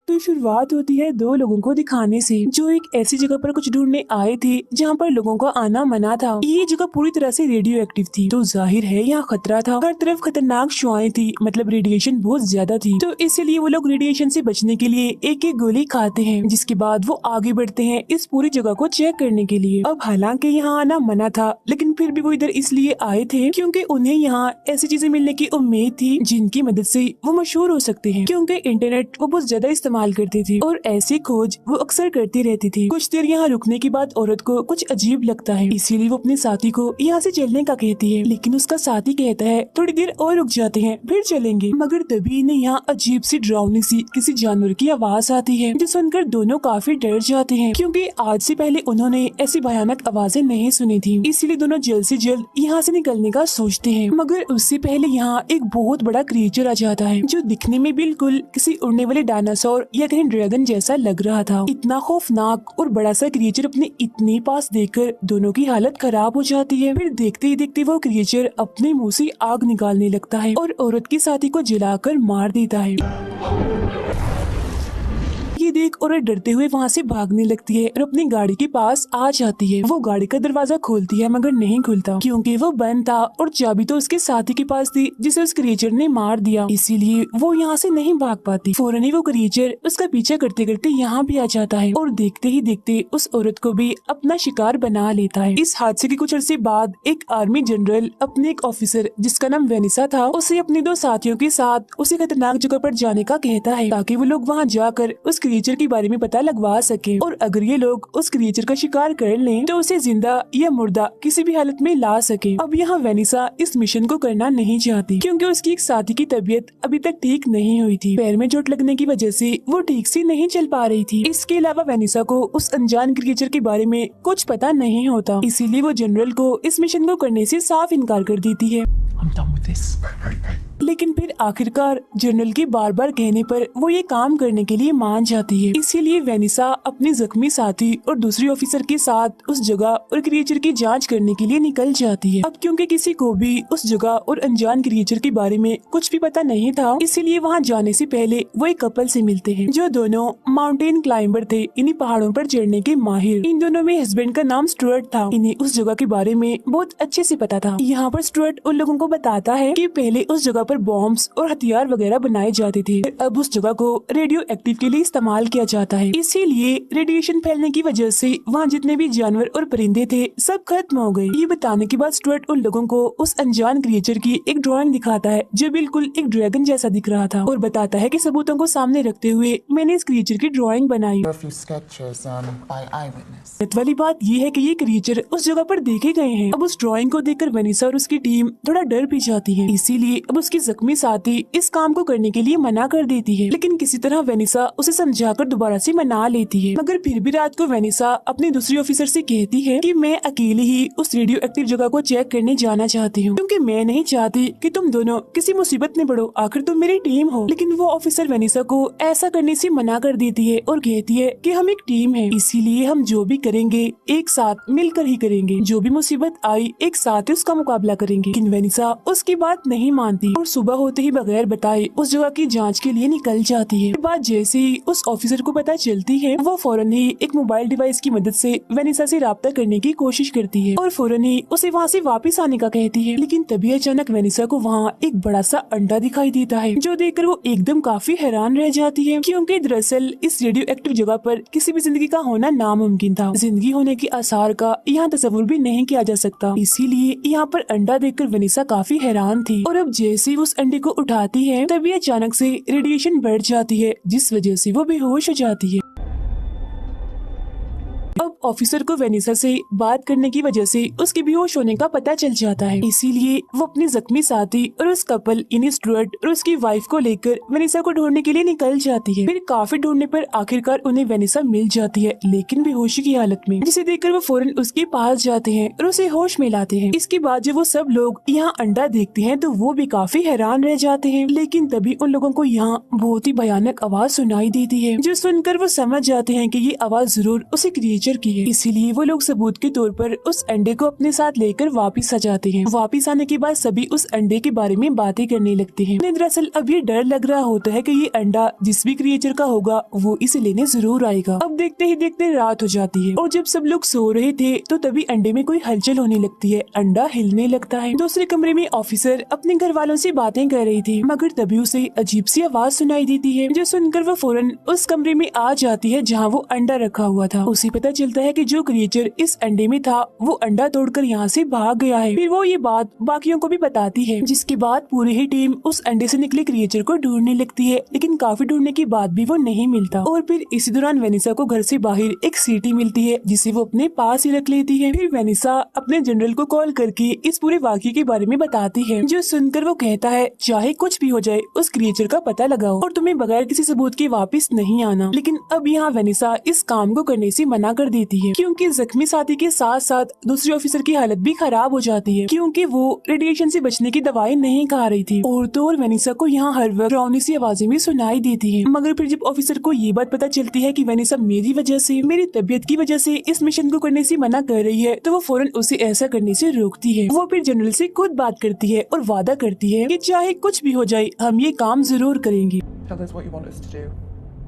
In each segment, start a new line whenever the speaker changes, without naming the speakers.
तो शुरुआत होती है दो लोगों को दिखाने से जो एक ऐसी जगह पर कुछ ढूंढने आए थे जहाँ पर लोगों का आना मना था। ये जगह पूरी तरह से रेडियो एक्टिव थी, तो जाहिर है यहाँ खतरा था। हर तरफ खतरनाक शुआएं थी, मतलब रेडिएशन बहुत ज्यादा थी। तो इसलिए वो लोग रेडिएशन से बचने के लिए एक एक गोली खाते हैं, जिसके बाद वो आगे बढ़ते हैं इस पूरी जगह को चेक करने के लिए। अब हालांकि यहाँ आना मना था, लेकिन फिर भी वो इधर इसलिए आए थे क्योंकि उन्हें यहाँ ऐसी चीजें मिलने की उम्मीद थी जिनकी मदद से वो मशहूर हो सकते हैं। क्योंकि इंटरनेट वो बहुत ज्यादा इस्तेमाल करती थी और ऐसी खोज वो अक्सर करती रहती थी। कुछ देर यहाँ रुकने के बाद औरत को कुछ अजीब लगता है, इसीलिए वो अपने साथी को यहाँ से चलने का कहती है, लेकिन उसका साथी कहता है थोड़ी देर और रुक जाते हैं फिर चलेंगे। मगर तभी इन्हें यहाँ अजीब सी डरावनी सी किसी जानवर की आवाज आती है, जो सुनकर दोनों काफी डर जाते हैं क्योंकि आज से पहले उन्होंने ऐसी भयानक आवाजें नहीं सुनी थी। इसीलिए दोनों जल्द से जल्द यहाँ से निकलने का सोचते हैं। मगर उससे पहले यहाँ एक बहुत बड़ा क्रिएचर आ जाता है, जो दिखने में बिल्कुल किसी उड़ने वाले डायनासोर या कहीं ड्रैगन जैसा लग रहा था। इतना खौफनाक और बड़ा सा क्रिएचर अपने इतने पास देखकर दोनों की हालत खराब हो जाती है। फिर देखते ही देखते वो क्रिएचर अपने मुंह से आग निकालने लगता है और औरत के साथी को जलाकर मार देता है। ये देख औरत डरते हुए वहाँ से भागने लगती है और अपनी गाड़ी के पास आ जाती है। वो गाड़ी का दरवाजा खोलती है मगर नहीं खुलता क्योंकि वो बंद था और चाबी तो उसके साथी के पास थी जिसे उस क्रिएचर ने मार दिया, इसीलिए वो यहाँ से नहीं भाग पाती। फौरन ही वो क्रिएचर उसका पीछा करते करते यहाँ भी आ जाता है और देखते ही देखते उस औरत को भी अपना शिकार बना लेता है। इस हादसे के कुछ अर्से बाद एक आर्मी जनरल अपने एक ऑफिसर जिसका नाम वेनिसा था उसे अपने दो साथियों के साथ उसी खतरनाक जगह पर जाने का कहता है, ताकि वो लोग वहाँ जाकर उस क्रिएचर के बारे में पता लगवा सके और अगर ये लोग उस क्रिएचर का शिकार कर लें तो उसे जिंदा या मुर्दा किसी भी हालत में ला सके। अब यहाँ वेनिसा इस मिशन को करना नहीं चाहती क्योंकि उसकी एक साथी की तबीयत अभी तक ठीक नहीं हुई थी। पैर में चोट लगने की वजह से वो ठीक से नहीं चल पा रही थी। इसके अलावा वेनिसा को उस अनजान क्रिएचर के बारे में कुछ पता नहीं होता, इसीलिए वो जनरल को इस मिशन को करने से साफ इनकार कर देती है। लेकिन फिर आखिरकार जनरल के बार बार कहने पर वो ये काम करने के लिए मान जाती है। इसीलिए वेनिसा अपने जख्मी साथी और दूसरे ऑफिसर के साथ उस जगह और क्रिएचर की जांच करने के लिए निकल जाती है। अब क्योंकि किसी को भी उस जगह और अनजान क्रिएचर के बारे में कुछ भी पता नहीं था, इसीलिए वहाँ जाने से पहले वो एक कपल से मिलते हैं जो दोनों माउंटेन क्लाइंबर थे, इन्हीं पहाड़ों पर चढ़ने के माहिर। इन दोनों में हस्बैंड का नाम स्टुअर्ट था। इन्हें उस जगह के बारे में बहुत अच्छे से पता था। यहाँ पर स्टुअर्ट उन लोगों को बताता है कि पहले उस जगह पर बॉम्ब्स और हथियार वगैरह बनाए जाते थे, अब उस जगह को रेडियो एक्टिव के लिए इस्तेमाल किया जाता है। इसीलिए रेडिएशन फैलने की वजह से वहाँ जितने भी जानवर और परिंदे थे सब खत्म हो गए। ये बताने के बाद स्टुअर्ट उन लोगों को उस अनजान क्रिएचर की एक ड्राइंग दिखाता है जो बिल्कुल एक ड्रैगन जैसा दिख रहा था और बताता है कि सबूतों को सामने रखते हुए मैंने इस क्रिएचर की ड्राइंग बनाई। वाली बात ये है कि ये क्रिएचर उस जगह पर देखे गए हैं। अब उस ड्राइंग को देखकर वेनिसा और उसकी टीम थोड़ा डर भी जाती है, इसीलिए अब उसकी जख्मी साथी इस काम को करने के लिए मना कर देती है। लेकिन किसी तरह वेनिसा उसे समझाकर दोबारा से मना लेती है। मगर फिर भी रात को वेनिसा अपने दूसरी ऑफिसर से कहती है कि मैं अकेले ही उस रेडियो एक्टिव जगह को चेक करने जाना चाहती हूँ क्योंकि मैं नहीं चाहती कि तुम दोनों किसी मुसीबत में पड़ो, आखिर तुम मेरी टीम हो। लेकिन वो ऑफिसर वेनिसा को ऐसा करने से मना कर देती है और कहती है कि हम एक टीम है, इसीलिए हम जो भी करेंगे एक साथ मिलकर ही करेंगे, जो भी मुसीबत आई एक साथ उसका मुकाबला करेंगे। लेकिन वेनिसा उसकी बात नहीं मानती और सुबह होते ही बगैर बताए उस जगह की जांच के लिए निकल जाती है। बात जैसे ही उस ऑफिसर को पता चलती है, वो फौरन ही एक मोबाइल डिवाइस की मदद से वेनिसा से राब्ता करने की कोशिश करती है और फौरन ही उसे वहाँ से वापस आने का कहती है। लेकिन तभी अचानक वेनिसा को वहाँ एक बड़ा सा अंडा दिखाई देता है, जो देखकर वो एकदम काफी हैरान रह जाती है क्योंकि दरअसल इस रेडियो एक्टिव जगह पर किसी भी जिंदगी का होना नामुमकिन था। जिंदगी होने के आसार का यहाँ तस्वुर भी नहीं किया जा सकता, इसीलिए यहाँ पर अंडा देखकर वेनिसा काफी हैरान थी। और अब जैसे ही उस अंडे को उठाती है तभी अचानक से रेडिएशन बढ़ जाती है, जिस वजह से वो बेहोश हो जाती है। अब ऑफिसर को वेनिसा से बात करने की वजह से उसके बेहोश होने का पता चल जाता है, इसीलिए वो अपने जख्मी साथी और उस कपल इन्हीं स्टुअर्ट और उसकी वाइफ को लेकर वेनिसा को ढूंढने के लिए निकल जाती है। फिर काफी ढूंढने पर आखिरकार उन्हें वेनिसा मिल जाती है, लेकिन बेहोशी की हालत में, जिसे देखकर वो फौरन उसके पास जाते हैं और उसे होश में लाते हैं। इसके बाद जब वो सब लोग यहाँ अंडा देखते हैं तो वो भी काफी हैरान रह जाते हैं। लेकिन तभी उन लोगों को यहाँ बहुत ही भयानक आवाज सुनाई देती है, जो सुनकर वो समझ जाते हैं कि ये आवाज जरूर उसी क्रिएचर की है। इसीलिए वो लोग सबूत के तौर पर उस अंडे को अपने साथ लेकर वापस आ जाते हैं। वापस आने के बाद सभी उस अंडे के बारे में बातें करने लगते हैं। उन्हें दरअसल अब ये डर लग रहा होता है कि ये अंडा जिस भी क्रिएचर का होगा वो इसे लेने जरूर आएगा। अब देखते ही देखते रात हो जाती है और जब सब लोग सो रहे थे तो तभी अंडे में कोई हलचल होने लगती है। अंडा हिलने लगता है। दूसरे कमरे में ऑफिसर अपने घर वालों से बातें कर रही थी, मगर तभी उसे अजीब सी आवाज सुनाई देती है, जो सुनकर वो फौरन उस कमरे में आ जाती है जहाँ वो अंडा रखा हुआ था। उसे पता चलता है कि जो क्रिएचर इस अंडे में था वो अंडा तोड़कर यहाँ से भाग गया है। फिर वो ये बात बाकियों को भी बताती है, जिसके बाद पूरी ही टीम उस अंडे से निकले क्रिएचर को ढूंढने लगती है, लेकिन काफी ढूंढने के बाद भी वो नहीं मिलता। और फिर इसी दौरान वेनिसा को घर से बाहर एक सीटी मिलती है, जिसे वो अपने पास ही रख लेती है। फिर वेनिसा अपने जनरल को कॉल करके इस पूरे वाकये के बारे में बताती है, जो सुनकर वो कहता है चाहे कुछ भी हो जाए उस क्रिएचर का पता लगाओ और तुम्हें बगैर किसी सबूत के वापस नहीं आना। लेकिन अब यहाँ वेनिसा इस काम को करने से मना कर देती है, क्योंकि जख्मी साथी के साथ साथ दूसरे ऑफिसर की हालत भी खराब हो जाती है, क्योंकि वो रेडिएशन से बचने की दवाई नहीं खा रही थी। और तो और वेनिसा को यहाँ हर वक्त डरावनी सी आवाजें भी सुनाई देती है। मगर फिर जब ऑफिसर को ये बात पता चलती है कि वेनिसा मेरी वजह से, मेरी तबीयत की वजह से इस मिशन को करने से मना कर रही है, तो वो फौरन उसे ऐसा करने से रोकती है। वो फिर जनरल से खुद बात करती है और वादा करती है कि चाहे कुछ भी हो जाए हम ये काम जरूर करेंगे।
Tell us what you want us to do.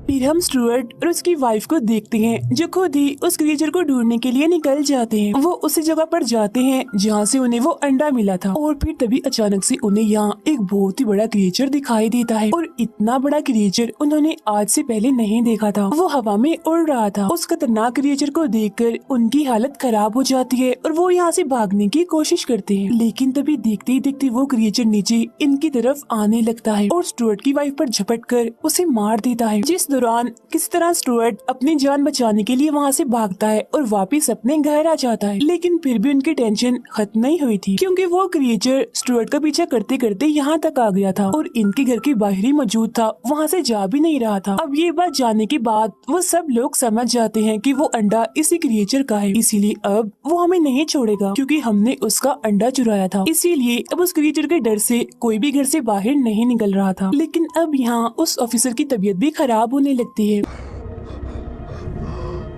फिर हम स्टुअर्ट और उसकी वाइफ को देखते हैं, जो खुद ही उस क्रिएचर को ढूंढने के लिए निकल जाते हैं। वो उसी जगह पर जाते हैं जहाँ से उन्हें वो अंडा मिला था। और फिर तभी अचानक से उन्हें यहाँ एक बहुत ही बड़ा क्रिएचर दिखाई देता है, और इतना बड़ा क्रिएचर उन्होंने आज से पहले नहीं देखा था। वो हवा में उड़ रहा था। उस खतरनाक क्रिएचर को देखकर उनकी हालत खराब हो जाती है और वो यहाँ से भागने की कोशिश करते हैं, लेकिन तभी देखते ही देखते वो क्रिएचर नीचे इनकी तरफ आने लगता है और स्टुअर्ट की वाइफ पर झपट कर उसे मार देता है। जिस दौरान किसी तरह स्टुअर्ट अपनी जान बचाने के लिए वहाँ से भागता है और वापस अपने घर आ जाता है। लेकिन फिर भी उनकी टेंशन खत्म नहीं हुई थी, क्योंकि वो क्रिएचर स्टुअर्ट का पीछा करते करते यहाँ तक आ गया था और इनके घर के बाहर ही मौजूद था, वहाँ से जा भी नहीं रहा था। अब ये बात जानने के बाद वो सब लोग समझ जाते हैं कि वो अंडा इसी क्रिएचर का है, इसीलिए अब वो हमें नहीं छोड़ेगा, क्योंकि हमने उसका अंडा चुराया था। इसीलिए अब उस क्रिएचर के डर से कोई भी घर से बाहर नहीं निकल रहा था। लेकिन अब यहाँ उस ऑफिसर की तबीयत भी खराब होने लगती है,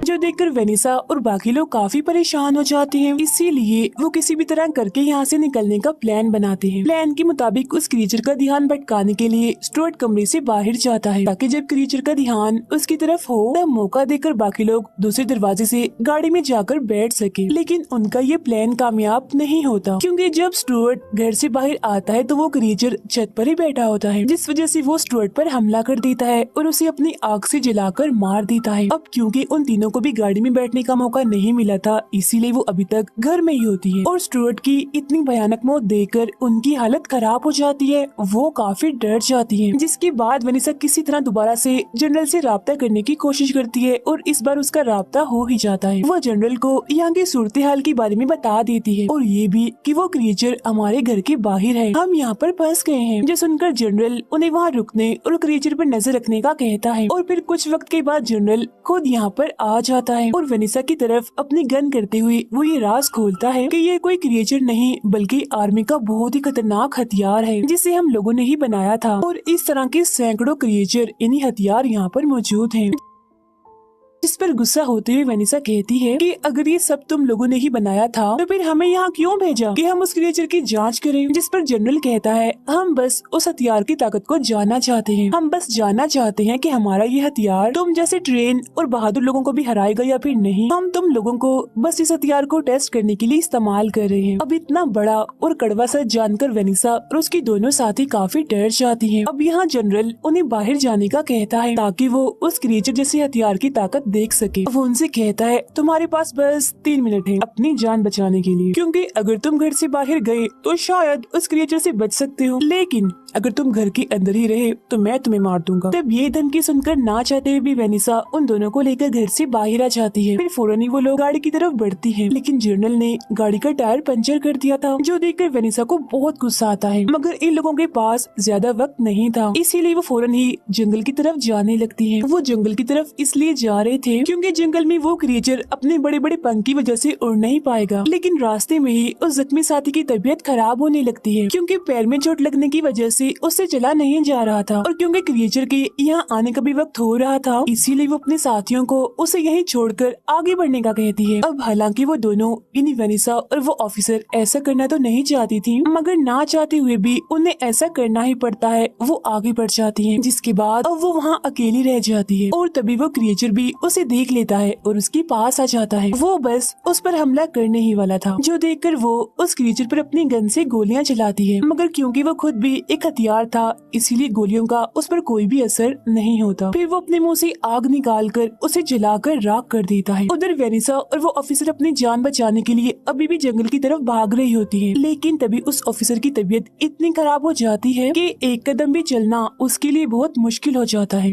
जो देखकर वेनिसा और बाकी लोग काफी परेशान हो जाते हैं। इसीलिए वो किसी भी तरह करके यहाँ से निकलने का प्लान बनाते हैं। प्लान के मुताबिक उस क्रिएचर का ध्यान भटकाने के लिए स्टुअर्ट कमरे से बाहर जाता है, ताकि जब क्रिएचर का ध्यान उसकी तरफ हो तब मौका देकर बाकी लोग दूसरे दरवाजे से गाड़ी में जाकर बैठ सके। लेकिन उनका ये प्लान कामयाब नहीं होता, क्योंकि जब स्टुअर्ट घर से बाहर आता है तो वो क्रिएचर छत पर ही बैठा होता है, जिस वजह से वो स्टुअर्ट पर हमला कर देता है और उसे अपनी आग से जलाकर मार देता है। अब क्योंकि उन तीनों को भी गाड़ी में बैठने का मौका नहीं मिला था, इसीलिए वो अभी तक घर में ही होती है। और स्टुअर्ट की इतनी भयानक मौत देखकर उनकी हालत खराब हो जाती है, वो काफी डर जाती है। जिसके बाद वेनिसा किसी तरह दोबारा से जनरल से राब्ता करने की कोशिश करती है और इस बार उसका राब्ता हो ही जाता है। वो जनरल को यहाँ की सूरत हाल के बारे में बता देती है और ये भी कि वो क्रिएचर हमारे घर के बाहर है, हम यहाँ पर फंस गए हैं। जो सुनकर जनरल उन्हें वहाँ रुकने और क्रिएचर पर नजर रखने का कहता है। और फिर कुछ वक्त के बाद जनरल खुद यहाँ पर आ जाता है और वेनिसा की तरफ अपनी गन करते हुए वो ये राज खोलता है कि ये कोई क्रिएचर नहीं बल्कि आर्मी का बहुत ही खतरनाक हथियार है, जिसे हम लोगों ने ही बनाया था। और इस तरह के सैकड़ों क्रिएचर इन्हीं हथियार यहाँ पर मौजूद हैं। जिस पर गुस्सा होते हुए वेनिसा कहती है कि अगर ये सब तुम लोगों ने ही बनाया था तो फिर हमें यहाँ क्यों भेजा कि हम उस क्रिएचर की जांच करें। जिस पर जनरल कहता है हम बस उस हथियार की ताकत को जानना चाहते हैं, हम बस जानना चाहते हैं कि हमारा ये हथियार तुम जैसे ट्रेन और बहादुर लोगों को भी हराएगा या फिर नहीं। हम तुम लोगों को बस इस हथियार को टेस्ट करने के लिए इस्तेमाल कर रहे हैं। अब इतना बड़ा और कड़वा सच जानकर वेनिसा और उसकी दोनों साथी काफी डर जाती है। अब यहाँ जनरल उन्हें बाहर जाने का कहता है ताकि वो उस क्रिएचर जैसे हथियार की ताकत देख सके। वो उनसे कहता है तुम्हारे पास बस 3 मिनट है अपनी जान बचाने के लिए, क्योंकि अगर तुम घर से बाहर गए तो शायद उस क्रिएचर से बच सकते हो, लेकिन अगर तुम घर के अंदर ही रहे तो मैं तुम्हें मार दूंगा। तब ये धमकी सुनकर ना चाहते हुए भी वेनिसा उन दोनों को लेकर घर से बाहर आ जाती है। फिर फौरन ही वो लोग गाड़ी की तरफ बढ़ती है, लेकिन जनरल ने गाड़ी का टायर पंचर कर दिया था, जो देखकर वेनिसा को बहुत गुस्सा आता है। मगर इन लोगों के पास ज्यादा वक्त नहीं था, इसीलिए वो फौरन ही जंगल की तरफ जाने लगती है। वो जंगल की तरफ इसलिए जा रहे थे क्योंकि जंगल में वो क्रिएचर अपने बड़े बड़े पंख की वजह से उड़ नहीं पाएगा। लेकिन रास्ते में ही उस जख्मी साथी की तबीयत खराब होने लगती है, क्योंकि पैर में चोट लगने की वजह से उससे चला नहीं जा रहा था और क्योंकि क्रिएचर के यहाँ आने का भी वक्त हो रहा था, इसीलिए वो अपने साथियों को उसे यहीं छोड़कर आगे बढ़ने का कहती है। अब हालांकि वो दोनों यानी वेनिसा और वो ऑफिसर ऐसा करना तो नहीं चाहती थी, मगर ना चाहते हुए भी उन्हें ऐसा करना ही पड़ता है। वो आगे बढ़ जाती है, जिसके बाद अब वो वहाँ अकेली रह जाती है और तभी वो क्रिएचर भी उसे देख लेता है और उसके पास आ जाता है। वो बस उस पर हमला करने ही वाला था, जो देखकर वो उस क्रिएचर पर अपनी गन से गोलियां चलाती है, मगर क्योंकि वो खुद भी एक हथियार था इसीलिए गोलियों का उस पर कोई भी असर नहीं होता। फिर वो अपने मुंह से आग निकालकर उसे जलाकर राख कर देता है। उधर वेनिसा और वो ऑफिसर अपनी जान बचाने के लिए अभी भी जंगल की तरफ भाग रही होती है, लेकिन तभी उस ऑफिसर की तबीयत इतनी खराब हो जाती है कि एक कदम भी चलना उसके लिए बहुत मुश्किल हो जाता है।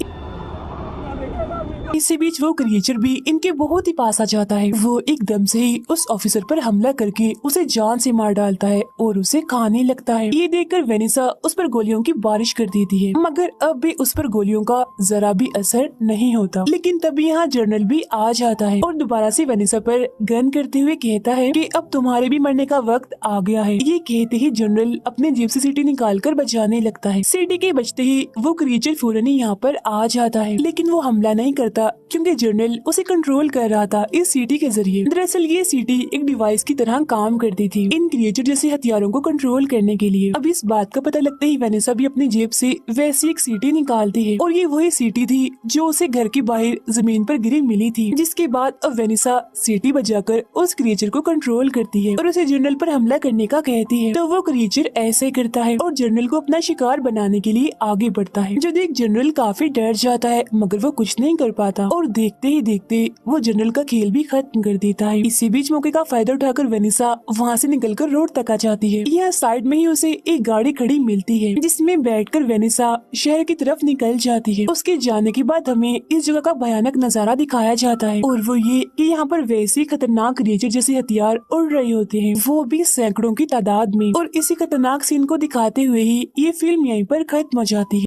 इसी बीच वो क्रिएचर भी इनके बहुत ही पास आ जाता है। वो एकदम से ही उस ऑफिसर पर हमला करके उसे जान से मार डालता है और उसे खाने लगता है। ये देखकर वेनिसा उस पर गोलियों की बारिश कर देती है, मगर अब भी उस पर गोलियों का जरा भी असर नहीं होता। लेकिन तभी यहाँ जनरल भी आ जाता है और दोबारा से वेनिसा पर गन करते हुए कहता है कि अब तुम्हारे भी मरने का वक्त आ गया है। ये कहते ही जनरल अपने जेब से सीटी निकाल कर बजाने लगता है। सीटी के बजते ही वो क्रिएचर फौरन ही यहाँ पर आ जाता है, लेकिन वो हमला नहीं करता क्योंकि जनरल उसे कंट्रोल कर रहा था इस सीटी के जरिए। दरअसल ये सीटी एक डिवाइस की तरह काम करती थी इन क्रिएचर जैसे हथियारों को कंट्रोल करने के लिए। अब इस बात का पता लगते ही वेनिसा भी अपनी जेब से वैसी एक सीटी निकालती है और ये वही सीटी थी जो उसे घर के बाहर जमीन पर गिरी मिली थी। जिसके बाद अब वेनिसा सीटी बजाकर उस क्रिएचर को कंट्रोल करती है और उसे जनरल पर हमला करने का कहती है। तो वो क्रिएचर ऐसे करता है और जनरल को अपना शिकार बनाने के लिए आगे बढ़ता है, जो देख जनरल काफी डर जाता है, मगर वो कुछ नहीं कर पाता और देखते ही देखते वो जनरल का खेल भी खत्म कर देता है। इसी बीच मौके का फायदा उठाकर वेनिसा वहाँ से निकलकर रोड तक आ जाती है। यहाँ साइड में ही उसे एक गाड़ी खड़ी मिलती है, जिसमें बैठकर वेनिसा शहर की तरफ निकल जाती है। उसके जाने के बाद हमें इस जगह का भयानक नजारा दिखाया जाता है और वो ये कि यहाँ पर वैसे खतरनाक क्रिएचर जैसे हथियार उड़ रहे होते हैं, वो भी सैकड़ों की तादाद में। और इसी खतरनाक सीन को दिखाते हुए ही ये फिल्म यहीं पर खत्म हो जाती है।